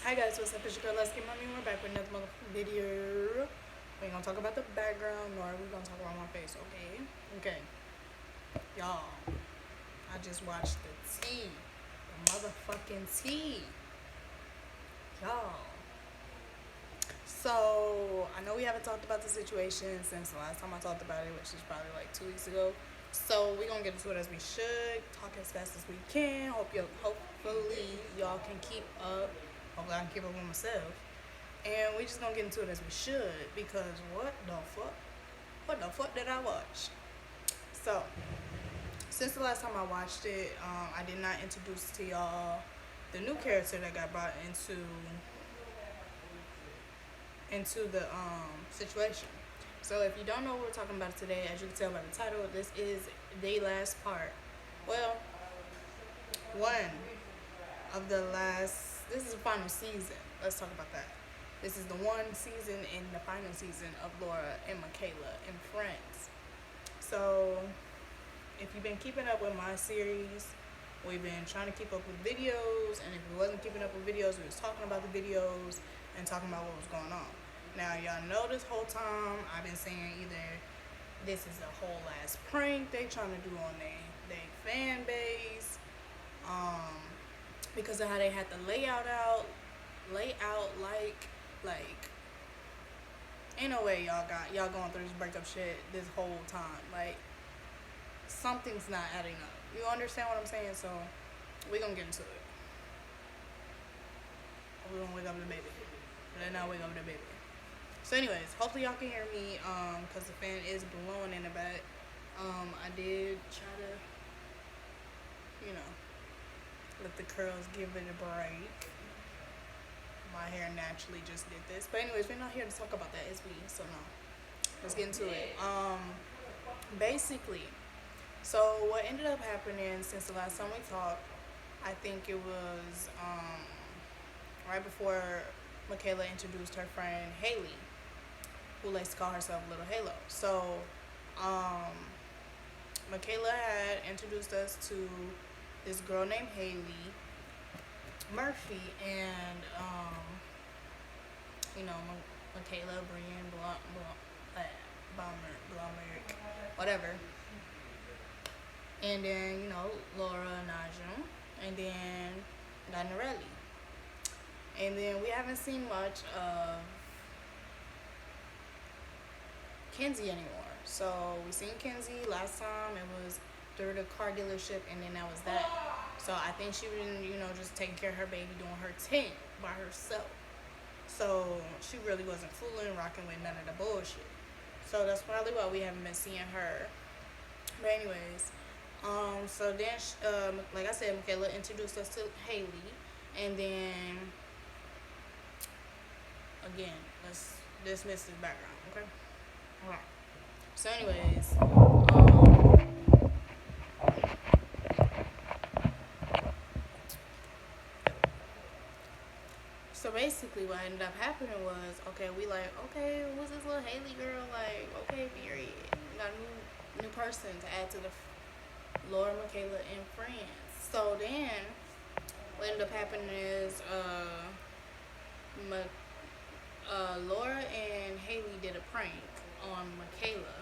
Hi guys, what's up? It's your girl Let's Get Mommy. We're back with another motherfucking video. We ain't gonna talk about the background, nor we gonna talk about my face, okay? Okay. Y'all, I just watched the tea. The motherfucking tea. Y'all. So, I know we haven't talked about the situation since the last time I talked about it, which is probably like 2 weeks ago. So, we're gonna get into it as we should, talk as fast as we can. Hopefully, y'all can keep up. Hopefully, I can keep up with myself. And we just gonna get into it as we should, because what the fuck? What the fuck did I watch? So, since the last time I watched it, I did not introduce to y'all the new character that got brought into the situation. So if you don't know what we're talking about today, as you can tell by the title, this is the last part. Well, one of the last. This is the final season. Let's talk about that. This is the one season in the final season of Laura and Makayla and Friends. So if you've been keeping up with my series, we've been trying to keep up with videos, and if we wasn't keeping up with videos, we was talking about the videos and talking about what was going on. Now, y'all know this whole time I've been saying either this is a whole ass prank they trying to do on their fan base, because of how they had the layout like ain't no way y'all going through this breakup shit this whole time. Like, something's not adding up. You understand what I'm saying? So we gonna get into it. We're gonna wake up the baby. Let's not wake up the baby. So anyways, hopefully y'all can hear me, because the fan is blowing in the back. I did try to, let the curls give it a break. My hair naturally just did this. But anyways, we're not here to talk about that, is we? So no. Let's get into it. Basically, so what ended up happening since the last time we talked, I think it was right before Makayla introduced her friend Hailey, who likes to call herself Little Halo. So Makayla had introduced us to this girl named Hailey Murphy, and Makayla, Brian, Blomerick, whatever. And then, Laura, Najum, and then Dinarelli. And then we haven't seen much of Kenzie anymore. So we seen Kenzie last time. It was through the car dealership, and then that was that. So I think she been, just taking care of her baby, doing her thing by herself. So she really wasn't fooling, rocking with none of the bullshit. So that's probably why we haven't been seeing her. But anyways, so then, like I said, Makayla introduced us to Hailey, and then again, let's dismiss this background, okay? Alright. So anyways, so basically what ended up happening was, okay, we like, okay, who's this little Hailey girl? Like, okay, period. We got a new person to add to the Laura, Makayla, and Friends. So then, what ended up happening is, Laura and Hailey did a prank on Makayla,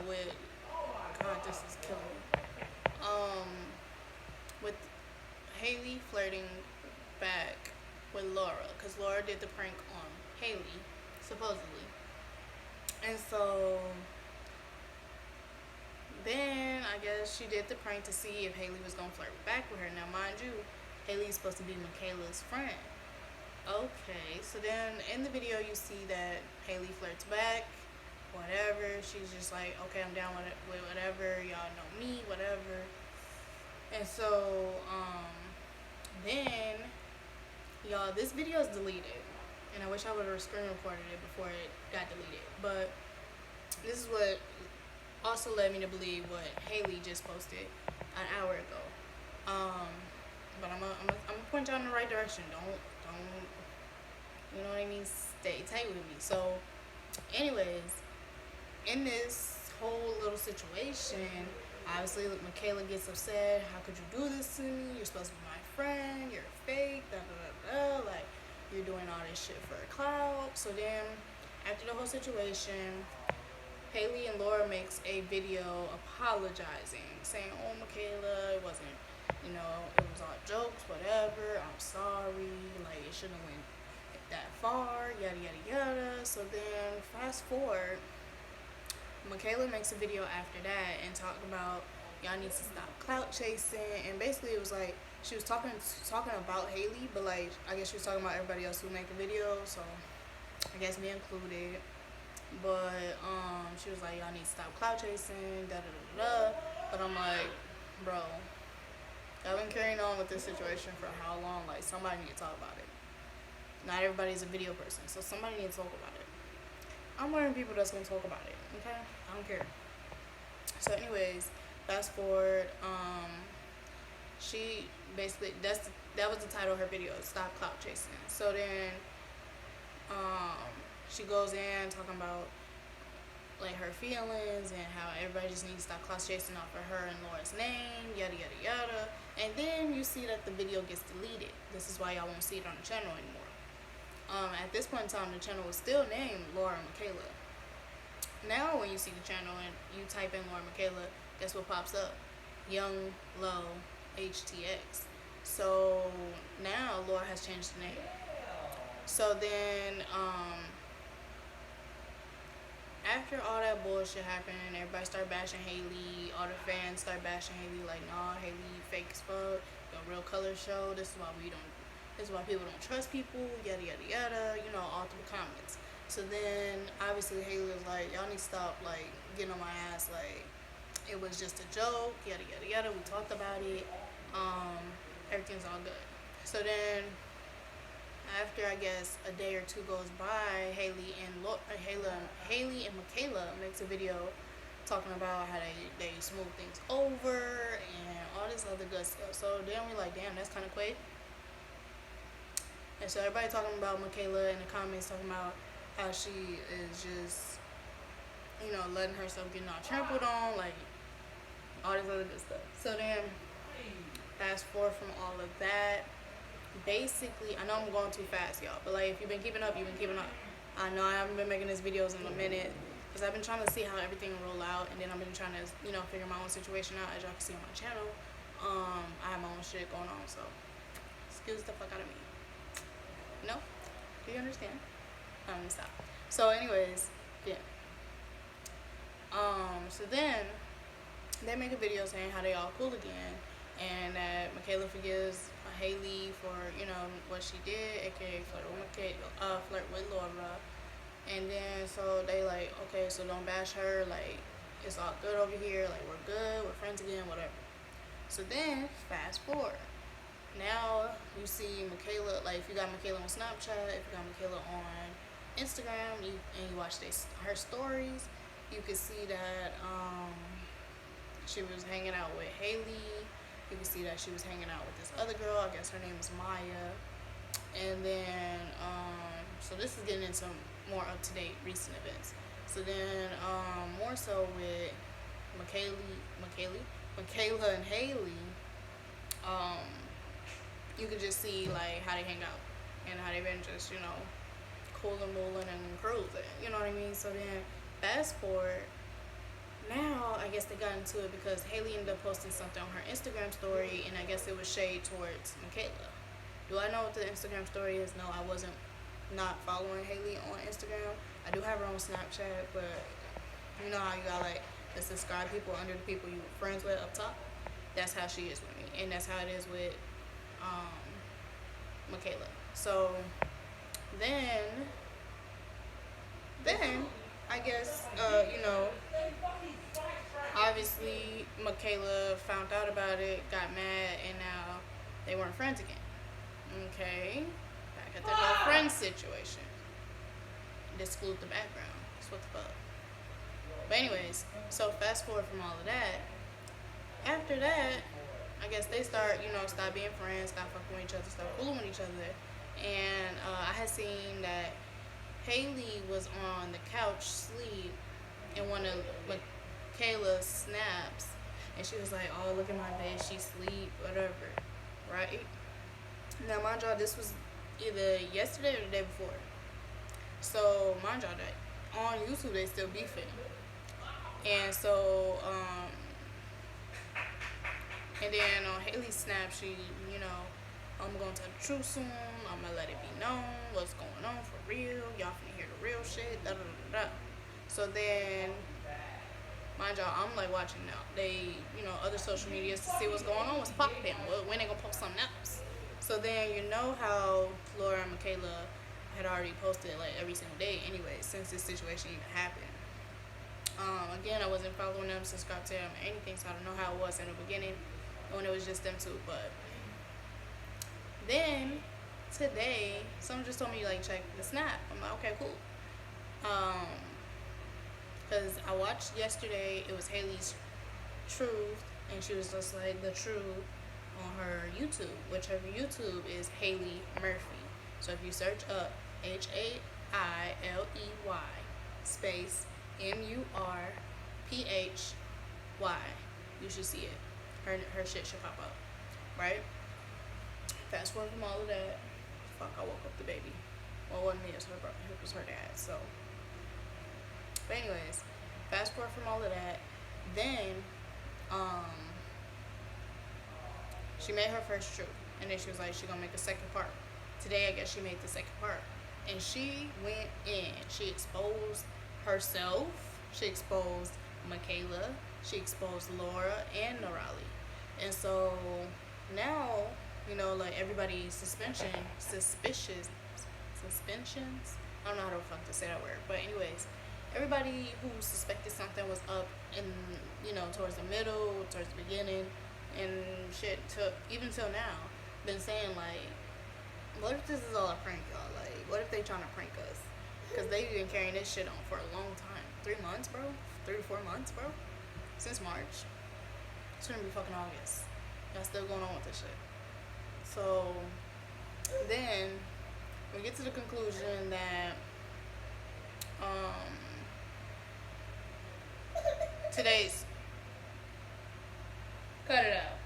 with, God, this is killing me. With Hailey flirting back with Laura, because Laura did the prank on Hailey, supposedly. And so then I guess she did the prank to see if Hailey was gonna flirt back with her. Now, mind you, Hailey's supposed to be Makayla's friend. Okay, so then in the video you see that Hailey flirts back, whatever. She's just like, okay, I'm down with whatever. Y'all know me, whatever. And so then, y'all, this video is deleted, and I wish I would have screen recorded it before it got deleted. But this is what also led me to believe what Hailey just posted an hour ago. But I'm gonna point y'all in the right direction. Don't, you know what I mean? Stay tight with me. So, anyways, in this whole little situation, obviously Makayla gets upset. How could you do this to me? You're supposed to be my friend. You're fake. Da da da this shit for a clout. So then, after the whole situation, Hailey and Laura makes a video apologizing, saying, "Oh, Makayla, it wasn't, it was all jokes, whatever. I'm sorry. Like, it shouldn't have went that far, yada, yada, yada." So then, fast forward, Makayla makes a video after that and talking about y'all need to stop clout chasing, and basically it was like she was talking about Hailey, but like I guess she was talking about everybody else who make a video, so I guess me included. But she was like, y'all need to stop clout chasing, da da da da. But I'm like, bro, y'all been carrying on with this situation for how long? Like, somebody need to talk about it. Not everybody's a video person, so somebody needs to talk about it. I'm one of the people that's gonna talk about it. Okay, I don't care. So, anyways, fast forward. She basically that was the title of her video. Stop clout chasing. So then, she goes in talking about like her feelings and how everybody just needs to stop clout chasing off of her and Laura's name, yada yada yada. And then you see that the video gets deleted. This is why y'all won't see it on the channel anymore. At this point in time, the channel was still named Laura and Makayla. Now, when you see the channel and you type in Laura and Makayla, guess what pops up? Young Low HTX. So now Laura has changed the name. So then, after all that bullshit happened, everybody started bashing Hailey. All the fans started bashing Hailey, like, nah, Hailey fake as fuck. The real color show. This is why people don't trust people. Yada yada yada. All through the comments. So then, obviously, Hailey was like, y'all need to stop like getting on my ass. Like, it was just a joke. Yada yada yada. We talked about it. Everything's all good. So then, after I guess a day or two goes by, Hailey and Makayla makes a video talking about how they smooth things over and all this other good stuff. So then we're like, damn, that's kind of quick. And so everybody talking about Makayla in the comments, talking about how she is just, letting herself get all trampled on, like all this other good stuff. So then, fast forward from all of that. Basically, I know I'm going too fast, y'all, but like if you've been keeping up, you've been keeping up. I know I haven't been making these videos in a minute because I've been trying to see how everything will roll out, and then I've been trying to, figure my own situation out. As y'all can see on my channel, I have my own shit going on, so excuse the fuck out of me. No? Do you understand? Stop. So anyways, yeah. So then they make a video saying how they all cool again, and that Makayla forgives Hailey for, what she did, aka flirt with Laura. And then so they like, okay, so don't bash her, like it's all good over here, like we're good, we're friends again, whatever. So then fast forward. Now you see Makayla, like if you got Makayla on Snapchat, if you got Makayla on Instagram, and you watch her stories, you can see that she was hanging out with Hailey. You can see that she was hanging out with this other girl. I guess her name is Maya. And then, so this is getting into more up-to-date recent events. So then, more so with Makayla and Hailey, you could just see like how they hang out and how they've been just, cooling, mooling, and cruising. You know what I mean? So then, fast forward. Now, I guess they got into it because Hailey ended up posting something on her Instagram story, and I guess it was shade towards Makayla. Do I know what the Instagram story is? No, I wasn't not following Hailey on Instagram. I do have her on Snapchat, but you know how you got like the subscribe people under the people you were friends with up top? That's how she is with me, and that's how it is with Makayla. So then I guess, obviously Makayla found out about it, got mad, and now they weren't friends again. Okay, back at the whole friend situation. Exclude the background. That's what the fuck. But anyways, so fast forward from all of that. After that, I guess they start, stop being friends, stop fucking with each other, start fooling with each other. And I had seen that Hailey was on the couch asleep in one of Makayla's snaps, and she was like, "Oh, look at my bed, she sleep, whatever," right? Now, mind y'all, this was either yesterday or the day before. So mind y'all that on YouTube they still beefing. And so, and then on Hailey's snap, she, you know, I'm gonna tell the truth soon. I'm gonna let it be known what's going on for real. Y'all finna hear the real shit. Da da da da. So then, mind y'all, I'm like watching now. They, you know, other social medias to see what's going on, what's popping, when they gonna post something else. So then, you know how Laura and Makayla had already posted like every single day anyway, since this situation even happened. Again, I wasn't following them, subscribed to them, or anything, so I don't know how it was in the beginning when it was just them two. But then today, someone just told me like check the snap. I'm like, okay, cool. Because I watched yesterday, it was Hailey's Truth, and she was just like the truth on her YouTube, which her YouTube is Hailey Murphy. So if you search up Hailey space Murphy, you should see it. Her shit should pop up, right? Fast forward from all of that. Fuck, I woke up the baby. Well, it wasn't me, it was her dad. So, but anyways, fast forward from all of that. Then, she made her first truth, and then she was like, she gonna make a second part. Today, I guess she made the second part, and she went in. She exposed herself. She exposed Makayla. She exposed Laura and Norali. And so now, you know, like everybody's suspensions. I don't know how the fuck to say that word, but anyways, everybody who suspected something was up in, you know, towards the middle, towards the beginning, and shit, to even till now, been saying like, what if this is all a prank, y'all? Like, what if they trying to prank us? Because they've been carrying this shit on for a long time. 3 months, bro. 3 to 4 months, bro. Since March. It's gonna be fucking August. Y'all still going on with this shit. So, then, we get to the conclusion that, today's, cut it out.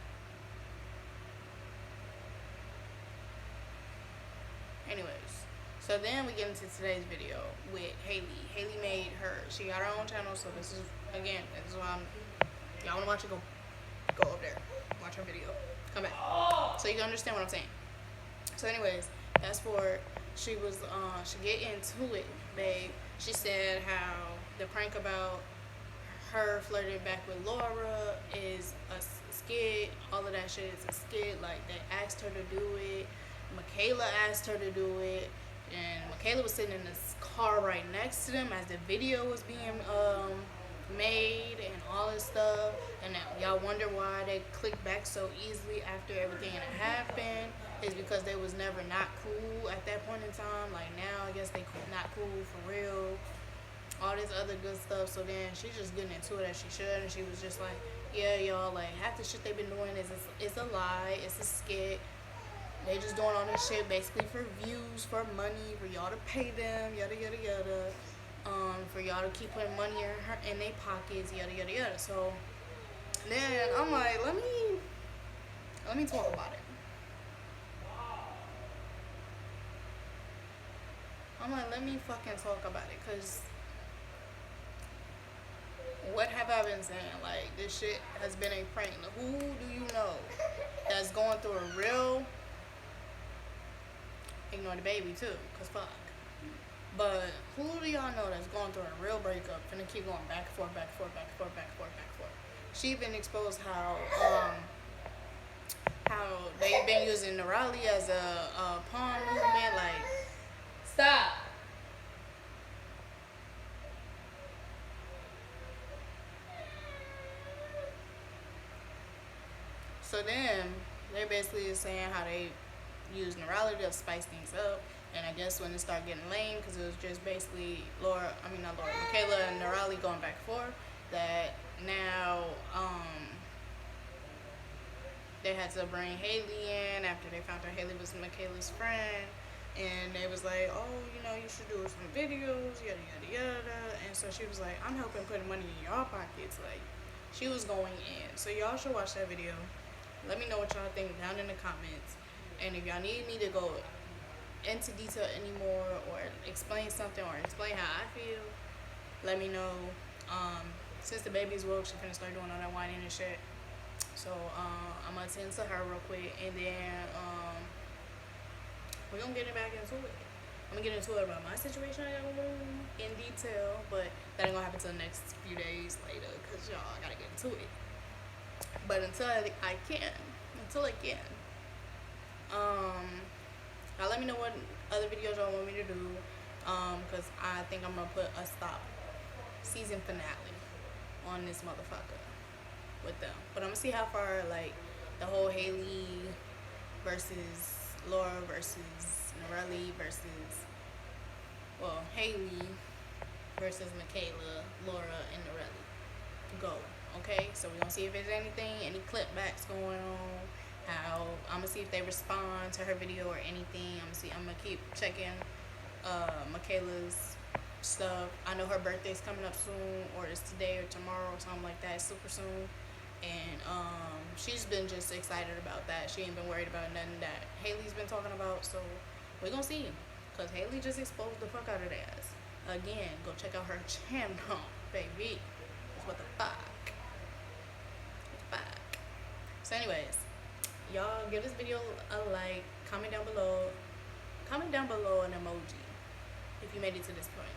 Anyways, so then we get into today's video with Hailey. Hailey made she got her own channel, so this is why y'all wanna watch it, go over there, watch her video, come back, so you can understand what I'm saying. So anyways, fast forward, she get into it, babe. She said how the prank about her flirting back with Laura is a skit, all of that shit is a skit, like they asked her to do it. Makayla asked her to do it, and Makayla was sitting in this car right next to them as the video was being made and all this stuff. And y'all wonder why they clicked back so easily after everything that happened. Is because they was never not cool at that point in time. Like now, I guess they not cool for real. All this other good stuff. So then she's just getting into it as she should, and she was just like, yeah, y'all, like half the shit they've been doing is a lie, it's a skit. They just doing all this shit basically for views, for money, for y'all to pay them, yada yada yada. For y'all to keep putting money in their pockets, yada yada yada. So then I'm like, let me talk about it. I'm like, let me fucking talk about it, cause what have I been saying? Like, this shit has been a prank. Who do you know that's going through a real, ignore the baby too, cause fuck. But who do y'all know that's going through a real breakup, finna keep going back and forth, back and forth, back and forth, back and forth, back and forth? She even exposed how they've been using Norali as a pawn movement. Like, stop. So then they're basically saying how they use Norali to spice things up. And I guess when it started getting lame, because it was just basically Makayla and Norali going back and forth, that now they had to bring Hailey in after they found out Hailey was Makayla's friend. And they was like, oh, you know, you should do some videos, yada, yada, yada. And so she was like, I'm helping put money in y'all pockets. Like, she was going in. So y'all should watch that video. Let me know what y'all think down in the comments. And if y'all need me to go into detail anymore or explain something or explain how I feel, let me know. Since the baby's woke, she's gonna start doing all that whining and shit. So I'm gonna attend to her real quick, and then we're gonna get it back into it. I'm gonna get into it about my situation in detail, but that ain't gonna happen till the next few days later, cause y'all I gotta get into it. But until I can, now let me know what other videos y'all want me to do, cause I think I'm gonna put a season finale on this motherfucker with them. But I'm gonna see how far, like, the whole Hailey versus Laura versus Norelli versus, well, Hailey versus Makayla, Laura, and Norelli go. Okay, so we're gonna see if there's any clip backs going on. I'm gonna see if they respond to her video or anything. I'm gonna keep checking Makayla's stuff. I know her birthday's coming up soon, or it's today or tomorrow or something like that, super soon. And she's been just excited about that. She ain't been worried about nothing that Hailey's been talking about. So we're gonna see, cause Hailey just exposed the fuck out of their ass. Again, go check out her channel, baby. What the fuck? So anyways, y'all give this video a like, comment down below an emoji if you made it to this point.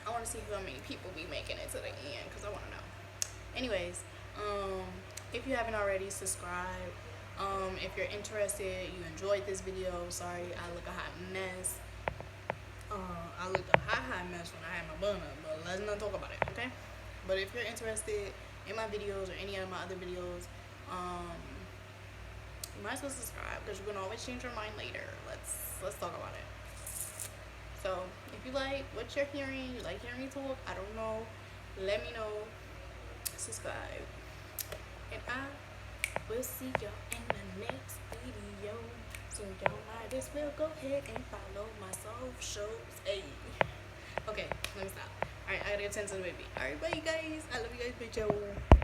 I want to see how many people be making it to the end, because I want to know. Anyways, if you haven't already, subscribe. If you're interested, you enjoyed this video, sorry I look a hot mess. I looked a hot mess when I had my bun up, but let's not talk about it, okay? But if you're interested in my videos or any of my other videos, you might as well subscribe, because you're gonna always change your mind later. Let's talk about it. So if you like what you're hearing, you like hearing me talk, I don't know, let me know. Subscribe, and I will see y'all in the next video. So y'all might as well go ahead and follow my socials. Hey, okay, let me stop. Alright, I gotta attend to the baby. Alright, bye you guys. I love you guys. Bye, y'all.